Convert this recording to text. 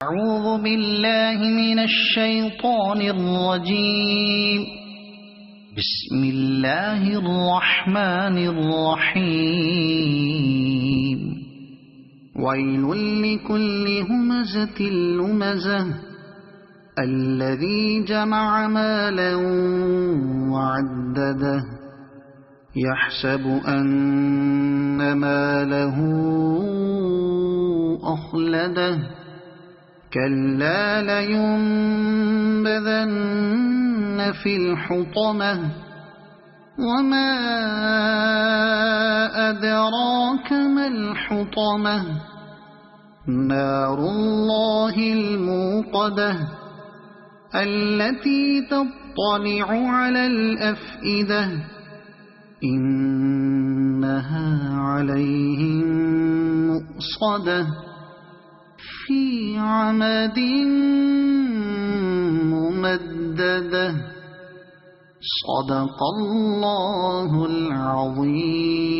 أعوذ بالله من الشيطان الرجيم. بسم الله الرحمن الرحيم. ويل لكل همزة لمزة الذي جمع مالا وعدده يحسب أن ماله أخلده كلا لينبذن في الحطمة وما أدراك ما الحطمة نار الله الموقدة التي تطلع على الأفئدة إنها عليهم مؤصدة في عمد ممددة. صدق الله العظيم.